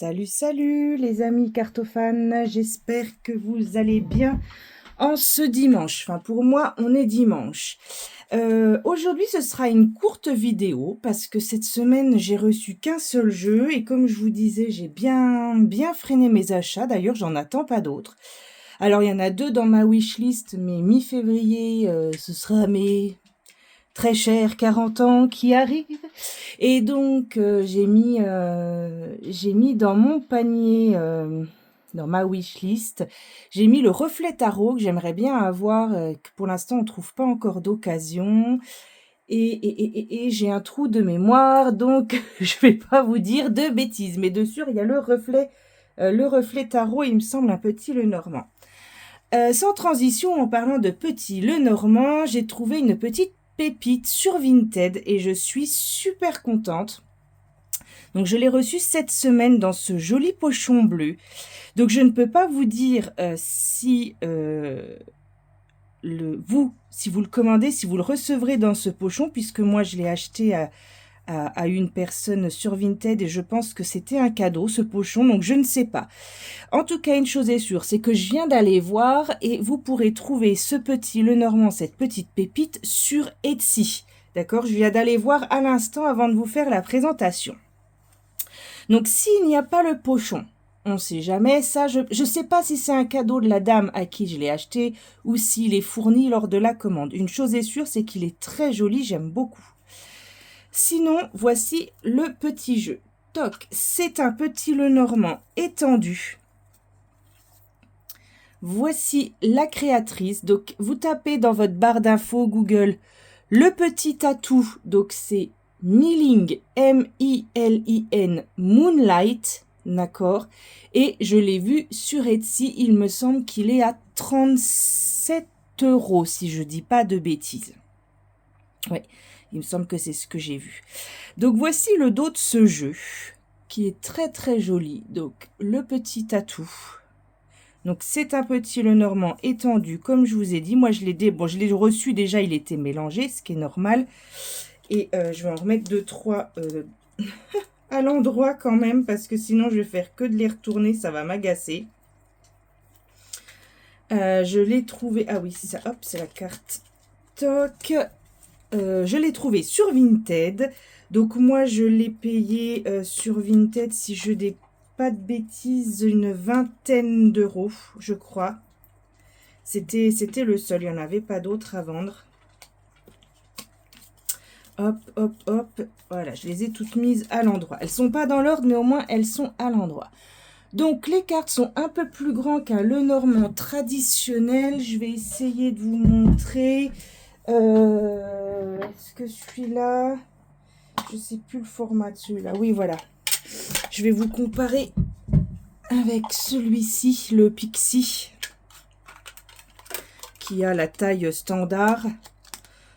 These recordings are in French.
Salut, salut les amis cartophanes, j'espère que vous allez bien en ce dimanche. Enfin pour moi on est dimanche. Aujourd'hui ce sera une courte vidéo parce que cette semaine j'ai reçu qu'un seul jeu et comme je vous disais j'ai bien freiné mes achats. D'ailleurs j'en attends pas d'autres. Alors il y en a deux dans ma wishlist mais mi-février ce sera mes très cher 40 ans qui arrive. Et donc, j'ai mis dans mon panier, dans ma wishlist, j'ai mis le reflet tarot que j'aimerais bien avoir, que pour l'instant on ne trouve pas encore d'occasion. Et j'ai un trou de mémoire, donc je vais pas vous dire de bêtises. Mais dessus, il y a le reflet tarot, il me semble un petit Lenormand. Sans transition, en parlant de petit Lenormand, j'ai trouvé une petite pépite sur Vinted et je suis super contente. Donc je l'ai reçu cette semaine dans ce joli pochon bleu. Donc je ne peux pas vous dire si vous le commandez, si vous le recevrez dans ce pochon, puisque moi je l'ai acheté à une personne sur Vinted et je pense que c'était un cadeau ce pochon, donc je ne sais pas. En tout cas, une chose est sûre, c'est que je viens d'aller voir et vous pourrez trouver ce petit Lenormand, cette petite pépite sur Etsy. D'accord? Je viens d'aller voir à l'instant avant de vous faire la présentation. Donc s'il n'y a pas le pochon, on ne sait jamais, ça je ne sais pas si c'est un cadeau de la dame à qui je l'ai acheté ou s'il est fourni lors de la commande. Une chose est sûre, c'est qu'il est très joli, j'aime beaucoup. Sinon, voici le petit jeu. Toc, c'est un petit Lenormand étendu. Voici la créatrice. Donc, vous tapez dans votre barre d'infos Google le petit tatou. Donc, c'est Milling, M-I-L-I-N, Moonlight. D'accord. Et je l'ai vu sur Etsy. Il me semble qu'il est à 37 €, si je dis pas de bêtises. Oui, il me semble que c'est ce que j'ai vu. Donc, voici le dos de ce jeu, qui est très très joli. Donc, le petit tatou. Donc c'est un petit Lenormand étendu, comme je vous ai dit. Moi je l'ai reçu déjà, il était mélangé, ce qui est normal. Et je vais en remettre 2-3 à l'endroit quand même, parce que sinon je vais faire que de les retourner, ça va m'agacer. Je l'ai trouvé, ah oui c'est ça, hop c'est la carte. Toc. Je l'ai trouvé sur Vinted. Donc moi je l'ai payé sur Vinted, si je dis pas de bêtises, une 20aine d'euros, je crois. C'était le seul, il n'y en avait pas d'autres à vendre. Hop, hop, hop. Voilà, je les ai toutes mises à l'endroit. Elles sont pas dans l'ordre, mais au moins elles sont à l'endroit. Donc les cartes sont un peu plus grandes qu'un Lenormand traditionnel. Je vais essayer de vous montrer. Est-ce que celui-là... Je sais plus le format de celui-là. Oui, voilà. Je vais vous comparer avec celui-ci, le Pixie, qui a la taille standard.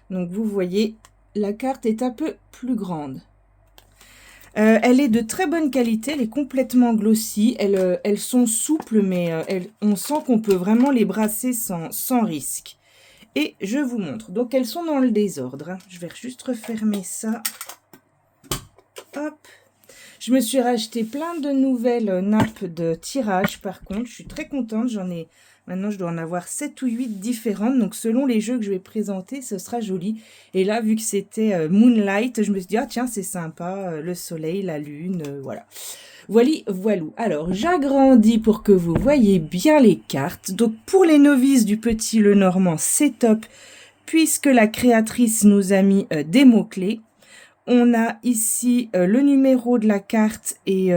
Donc vous voyez, la carte est un peu plus grande. Elle est de très bonne qualité, elle est complètement glossy. Elles sont souples, mais on sent qu'on peut vraiment les brasser sans risque. Et je vous montre. Donc elles sont dans le désordre, hein. Je vais juste refermer ça. Hop. Je me suis racheté plein de nouvelles nappes de tirage par contre. Je suis très contente. Maintenant, je dois en avoir 7 ou 8 différentes. Donc, selon les jeux que je vais présenter, ce sera joli. Et là, vu que c'était Moonlight, je me suis dit, ah tiens, c'est sympa. Le soleil, la lune, voilà. Voilou. Alors, j'agrandis pour que vous voyez bien les cartes. Donc, pour les novices du petit Lenormand, c'est top. Puisque la créatrice nous a mis des mots-clés. On a ici le numéro de la carte et...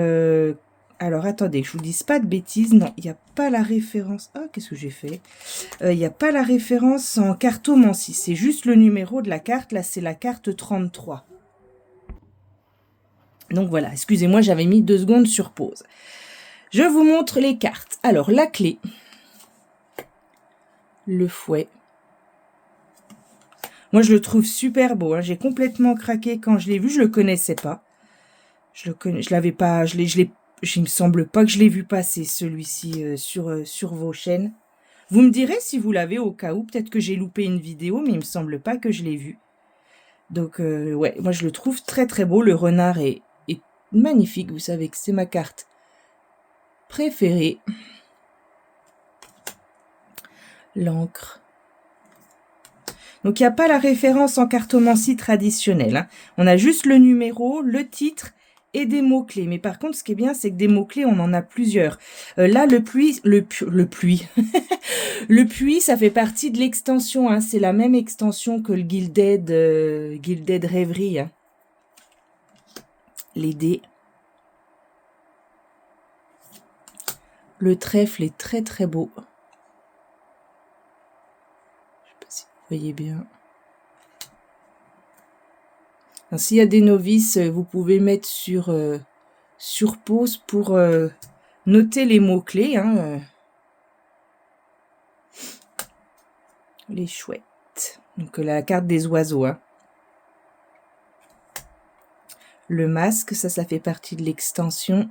alors, attendez, je vous dise pas de bêtises. Non, il n'y a pas la référence. Ah, qu'est-ce que j'ai fait? Il n'y a pas la référence en cartomancie. C'est juste le numéro de la carte. Là, c'est la carte 33. Donc voilà, excusez-moi, j'avais mis 2 secondes sur pause. Je vous montre les cartes. Alors, la clé. Le fouet. Moi, je le trouve super beau, hein. J'ai complètement craqué quand je l'ai vu. Je le connaissais pas. Je l'avais pas... Il me semble pas que je l'ai vu passer celui-ci sur vos chaînes. Vous me direz si vous l'avez au cas où. Peut-être que j'ai loupé une vidéo, mais il me semble pas que je l'ai vu. Donc, ouais, moi je le trouve très très beau. Le renard est magnifique. Vous savez que c'est ma carte préférée. L'encre. Donc, il n'y a pas la référence en cartomancie traditionnelle, hein. On a juste le numéro, le titre et des mots-clés. Mais par contre, ce qui est bien, c'est que des mots-clés, on en a plusieurs. Là, le puits, le puits, ça fait partie de l'extension, hein. C'est la même extension que le Gilded Rêverie, hein. Les dés. Le trèfle est très très beau. Je sais pas si vous voyez bien. S'il y a des novices, vous pouvez mettre sur pause pour noter les mots-clés, hein. Les chouettes. Donc la carte des oiseaux, hein. Le masque, ça fait partie de l'extension.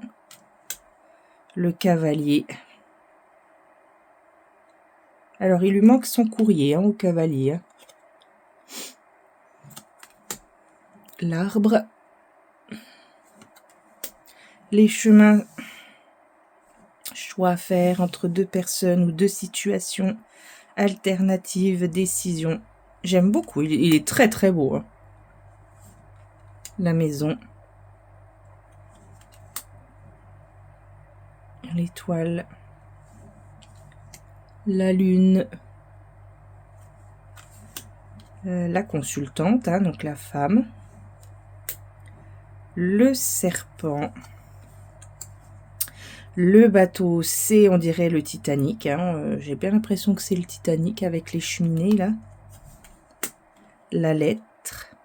Le cavalier. Alors, il lui manque son courrier, hein, au cavalier, hein. L'arbre. Les chemins. Choix à faire entre deux personnes ou deux situations. Alternatives, décision. J'aime beaucoup, il est très très beau, hein. La maison. L'étoile. La lune. La consultante, hein, donc la femme. Le serpent. Le bateau, c'est, on dirait, le Titanic, hein. J'ai bien l'impression que c'est le Titanic avec les cheminées, là. La lettre.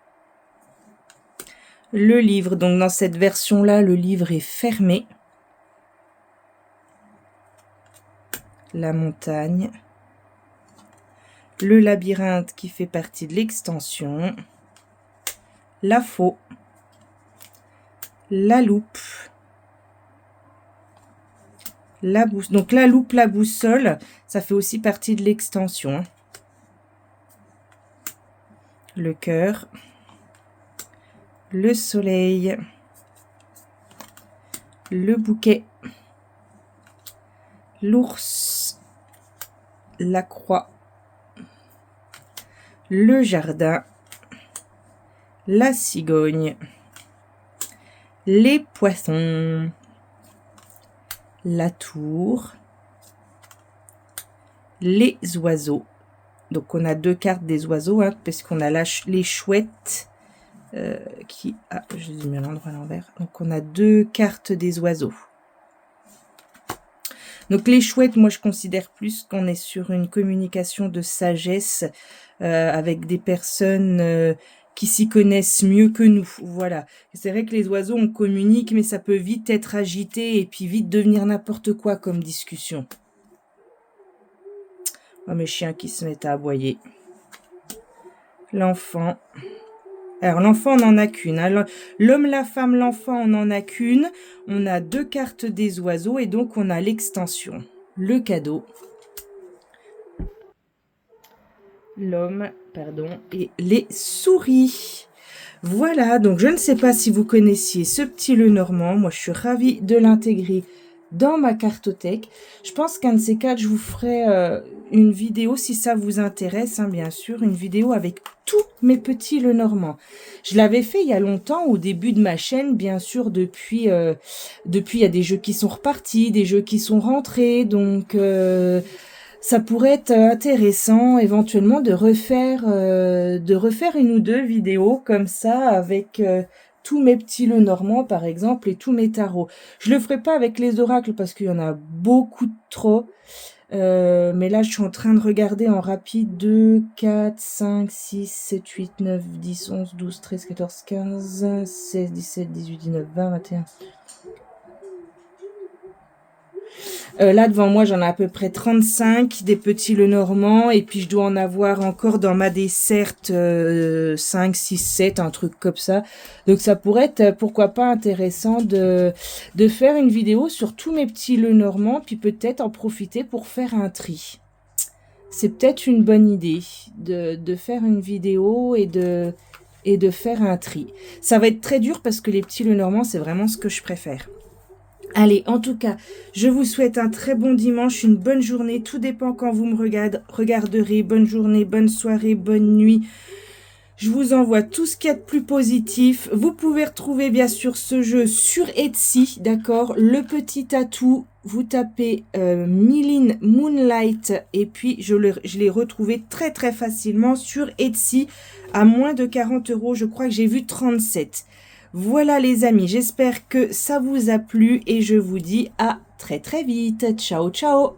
Le livre, donc dans cette version-là, le livre est fermé. La montagne. Le labyrinthe qui fait partie de l'extension. La faux. La loupe. La boussole. Donc la loupe, la boussole, ça fait aussi partie de l'extension, hein. Le cœur. Le soleil. Le bouquet. L'ours. La croix. Le jardin. La cigogne. Les poissons. La tour. Les oiseaux. Donc on a deux cartes des oiseaux, hein, parce qu'on a les chouettes qui... Ah, je les ai mis à l'endroit à l'envers. Donc on a deux cartes des oiseaux. Donc les chouettes, moi je considère plus qu'on est sur une communication de sagesse avec des personnes qui s'y connaissent mieux que nous. Voilà. C'est vrai que les oiseaux, on communique, mais ça peut vite être agité et puis vite devenir n'importe quoi comme discussion. Oh, mes chiens qui se mettent à aboyer. L'enfant. Alors, l'enfant, on n'en a qu'une, hein. L'homme, la femme, l'enfant, on n'en a qu'une. On a deux cartes des oiseaux et donc on a l'extension. Le cadeau. L'homme, pardon, et les souris. Voilà, donc je ne sais pas si vous connaissiez ce petit Lenormand. Moi, je suis ravie de l'intégrer dans ma cartothèque. Je pense qu'un de ces quatre, je vous ferai une vidéo, si ça vous intéresse, hein, bien sûr, une vidéo avec tous mes petits Lenormand. Je l'avais fait il y a longtemps, au début de ma chaîne, bien sûr, depuis, il y a des jeux qui sont repartis, des jeux qui sont rentrés, donc... ça pourrait être intéressant éventuellement de refaire une ou deux vidéos comme ça avec tous mes petits Lenormand par exemple et tous mes tarots. Je le ferai pas avec les oracles parce qu'il y en a beaucoup trop. Mais là je suis en train de regarder en rapide 2, 4, 5, 6, 7, 8, 9, 10, 11, 12, 13, 14, 15, 16, 17, 18, 19, 20, 21... Là, devant moi, j'en ai à peu près 35, des petits Lenormand, et puis je dois en avoir encore dans ma desserte 5, 6, 7, un truc comme ça. Donc ça pourrait être, pourquoi pas, intéressant de faire une vidéo sur tous mes petits Lenormand, puis peut-être en profiter pour faire un tri. C'est peut-être une bonne idée de faire une vidéo et de faire un tri. Ça va être très dur parce que les petits Lenormand, c'est vraiment ce que je préfère. Allez, en tout cas, je vous souhaite un très bon dimanche, une bonne journée. Tout dépend quand vous me regarderez. Bonne journée, bonne soirée, bonne nuit. Je vous envoie tout ce qu'il y a de plus positif. Vous pouvez retrouver bien sûr ce jeu sur Etsy, d'accord? Le petit atout, vous tapez Milin Moonlight et puis je l'ai retrouvé très très facilement sur Etsy à moins de 40 €. Je crois que j'ai vu 37. Voilà les amis, j'espère que ça vous a plu et je vous dis à très très vite. Ciao ciao!